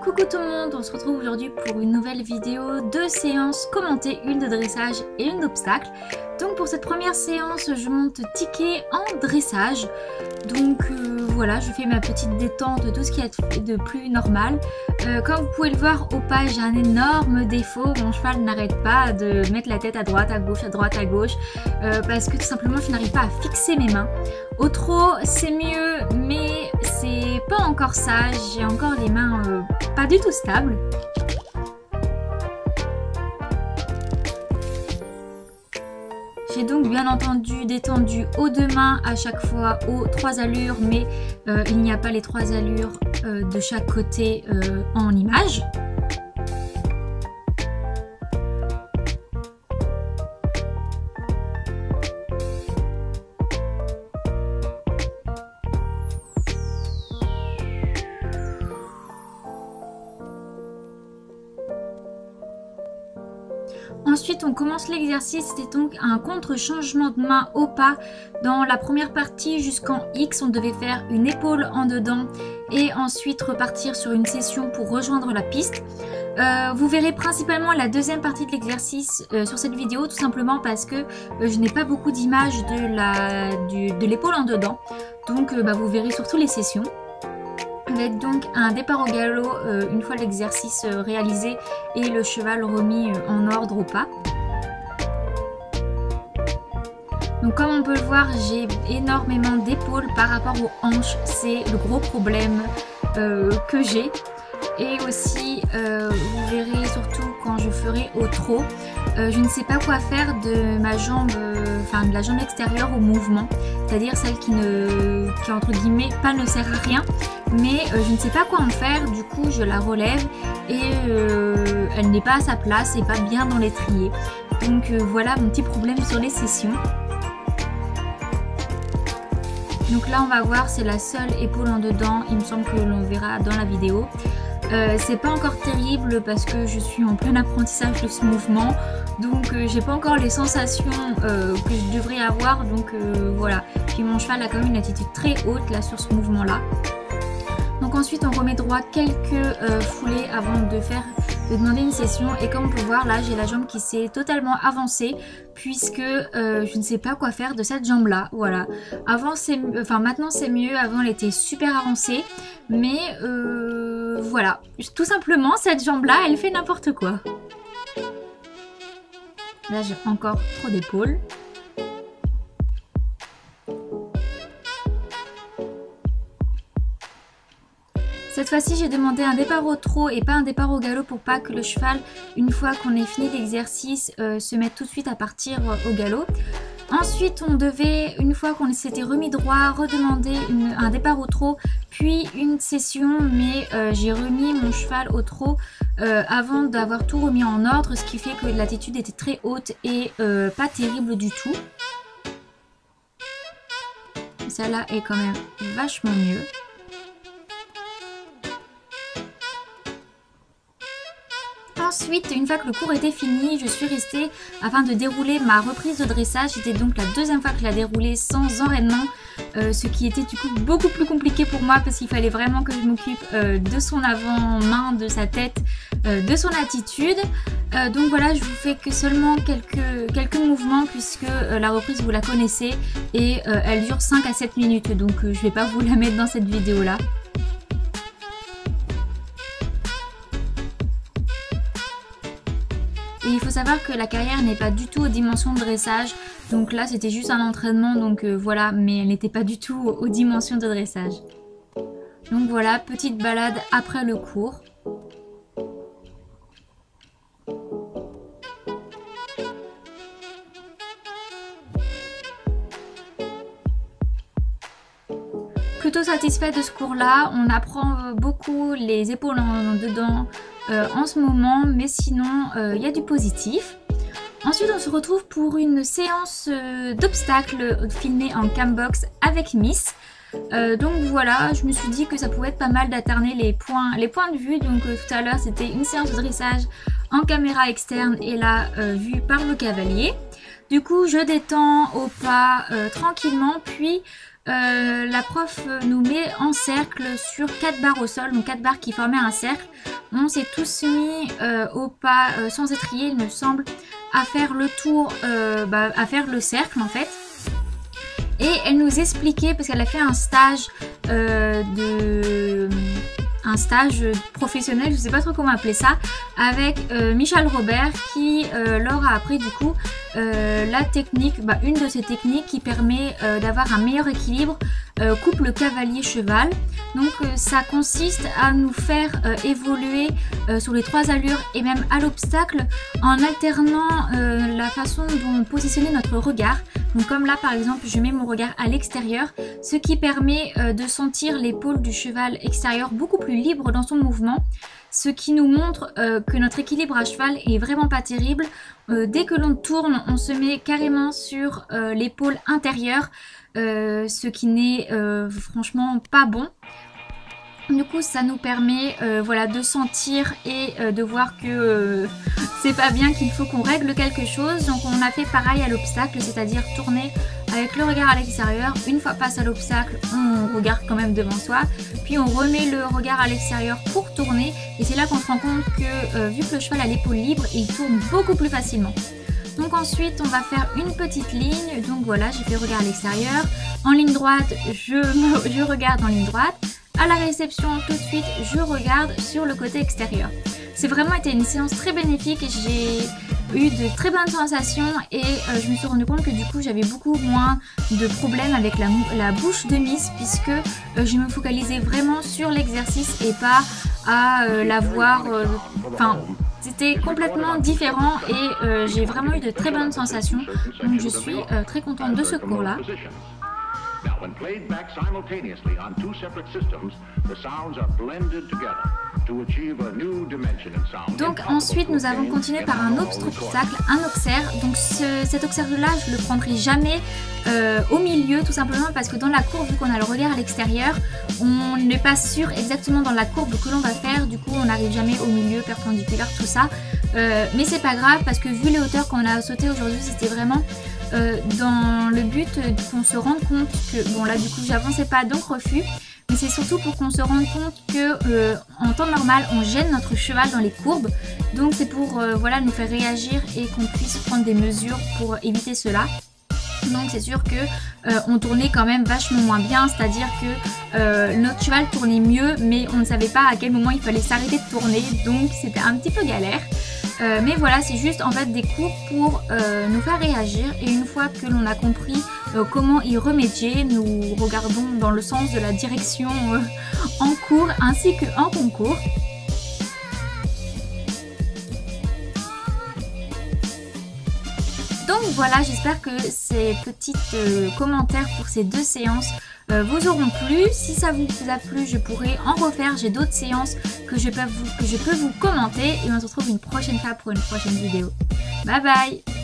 Coucou tout le monde, on se retrouve aujourd'hui pour une nouvelle vidéo, 2 séances commentées, une de dressage et une d'obstacle. Donc pour cette première séance, je monte Ticket en dressage. Donc voilà, je fais ma petite détente, tout ce qui est de plus normal. Comme vous pouvez le voir au pas, j'ai un énorme défaut, mon cheval n'arrête pas de mettre la tête à droite, à gauche, parce que tout simplement je n'arrive pas à fixer mes mains. Au trot c'est mieux, mais c'est pas encore ça, j'ai encore les mains pas du tout stables. J'ai donc bien entendu détendu aux deux mains à chaque fois aux 3 allures, mais il n'y a pas les 3 allures de chaque côté en image. Ensuite, on commence l'exercice, c'est donc un contre-changement de main au pas. Dans la première partie jusqu'en X, on devait faire une épaule en dedans et ensuite repartir sur une session pour rejoindre la piste. Vous verrez principalement la deuxième partie de l'exercice sur cette vidéo, tout simplement parce que je n'ai pas beaucoup d'images de l'épaule en dedans. Donc vous verrez surtout les sessions. Avec donc un départ au galop une fois l'exercice réalisé et le cheval remis en ordre au pas. Donc comme on peut le voir, j'ai énormément d'épaules par rapport aux hanches, c'est le gros problème que j'ai. Et aussi vous verrez surtout quand je ferai au trot, je ne sais pas quoi faire de ma jambe, de la jambe extérieure au mouvement, c'est-à-dire celle qui entre guillemets pas ne sert à rien, mais je ne sais pas quoi en faire, du coup je la relève et elle n'est pas à sa place et pas bien dans l'étrier. Donc voilà mon petit problème sur les sessions. Donc là on va voir, c'est la seule épaule en dedans, il me semble que l'on verra dans la vidéo. C'est pas encore terrible parce que je suis en plein apprentissage de ce mouvement, donc j'ai pas encore les sensations que je devrais avoir, donc voilà. Puis mon cheval a quand même une attitude très haute là sur ce mouvement là. Donc ensuite on remet droit quelques foulées avant de demander une session, et comme on peut voir là j'ai la jambe qui s'est totalement avancée puisque je ne sais pas quoi faire de cette jambe là. Voilà, maintenant c'est mieux, avant elle était super avancée, mais voilà, tout simplement cette jambe là elle fait n'importe quoi. Là j'ai encore trop d'épaules. Cette fois-ci, j'ai demandé un départ au trot et pas un départ au galop pour pas que le cheval, une fois qu'on ait fini l'exercice, se mette tout de suite à partir au galop. Ensuite, on devait, une fois qu'on s'était remis droit, redemander un départ au trot, puis une session, mais j'ai remis mon cheval au trot avant d'avoir tout remis en ordre, ce qui fait que l'attitude était très haute et pas terrible du tout. Celle-là est quand même vachement mieux. Ensuite, une fois que le cours était fini, je suis restée afin de dérouler ma reprise de dressage. C'était donc la deuxième fois que je la déroulais sans enraînement, ce qui était du coup beaucoup plus compliqué pour moi parce qu'il fallait vraiment que je m'occupe de son avant-main, de sa tête, de son attitude. Donc voilà, je vous fais que seulement quelques mouvements puisque la reprise vous la connaissez et elle dure 5 à 7 minutes, donc je ne vais pas vous la mettre dans cette vidéo là. Et il faut savoir que la carrière n'est pas du tout aux dimensions de dressage, donc là c'était juste un entraînement, donc voilà, mais elle n'était pas du tout aux dimensions de dressage. Donc voilà, petite balade après le cours. Plutôt satisfait de ce cours là, on apprend beaucoup les épaules en dedans en ce moment, mais sinon il y a du positif. Ensuite on se retrouve pour une séance d'obstacles filmée en cambox avec Miss. Donc voilà, je me suis dit que ça pouvait être pas mal d'alterner les points de vue. Donc tout à l'heure c'était une séance de dressage en caméra externe et là vue par le cavalier. Du coup je détends au pas tranquillement, puis la prof nous met en cercle sur 4 barres au sol, donc 4 barres qui formaient un cercle. On s'est tous mis au pas sans étrier, il me semble, à faire le tour, à faire le cercle en fait. Et elle nous expliquait, parce qu'elle a fait un stage professionnel, je sais pas trop comment appeler ça, avec Michel Robert qui leur a appris du coup la technique, une de ces techniques qui permet d'avoir un meilleur équilibre couple cavalier-cheval. Donc ça consiste à nous faire évoluer sur les 3 allures et même à l'obstacle en alternant la façon dont positionner notre regard. Donc comme là par exemple je mets mon regard à l'extérieur, ce qui permet de sentir l'épaule du cheval extérieur beaucoup plus libre dans son mouvement, ce qui nous montre que notre équilibre à cheval est vraiment pas terrible. Dès que l'on tourne, on se met carrément sur l'épaule intérieure, ce qui n'est franchement pas bon. Du coup ça nous permet voilà, de sentir et de voir que c'est pas bien, qu'il faut qu'on règle quelque chose. Donc on a fait pareil à l'obstacle, c'est-à-dire tourner avec le regard à l'extérieur. Une fois passe à l'obstacle, on regarde quand même devant soi, puis on remet le regard à l'extérieur pour tourner, et c'est là qu'on se rend compte que vu que le cheval a l'épaule libre, il tourne beaucoup plus facilement. Donc ensuite on va faire une petite ligne, donc voilà, j'ai fait regard à l'extérieur, en ligne droite je regarde en ligne droite, à la réception tout de suite je regarde sur le côté extérieur. C'est vraiment été une séance très bénéfique, j'ai eu de très bonnes sensations et je me suis rendu compte que du coup j'avais beaucoup moins de problèmes avec la bouche de Miss, puisque je me focalisais vraiment sur l'exercice et pas à la voir, c'était complètement différent et j'ai vraiment eu de très bonnes sensations, donc je suis très contente de ce cours là. When played back simultaneously on 2 separate systems, the sounds are blended together to achieve a new dimension in sound. Donc ensuite nous avons continué par un autre obstacle, un auxerre. Donc cet auxerre là je le prendrai jamais au milieu, tout simplement parce que dans la courbe, vu qu'on a le regard à l'extérieur, on n'est pas sûr exactement dans la courbe que l'on va faire, du coup on n'arrive jamais au milieu, perpendiculaire, tout ça. Mais c'est pas grave parce que vu les hauteurs qu'on a sautées aujourd'hui, c'était vraiment dans le but qu'on se rende compte que, bon là du coup j'avançais pas donc refus, mais c'est surtout pour qu'on se rende compte que en temps normal on gêne notre cheval dans les courbes, donc c'est pour voilà, nous faire réagir et qu'on puisse prendre des mesures pour éviter cela. Donc c'est sûr que on tournait quand même vachement moins bien, c'est-à-dire que notre cheval tournait mieux, mais on ne savait pas à quel moment il fallait s'arrêter de tourner, donc c'était un petit peu galère. Mais voilà, c'est juste en fait des cours pour nous faire réagir, et une fois que l'on a compris comment y remédier, nous regardons dans le sens de la direction en cours ainsi qu'en concours. Donc voilà, j'espère que ces petits commentaires pour ces 2 séances vous auront plu. Si ça vous a plu, je pourrai en refaire. J'ai d'autres séances que je peux vous commenter. Et on se retrouve une prochaine fois pour une prochaine vidéo. Bye bye!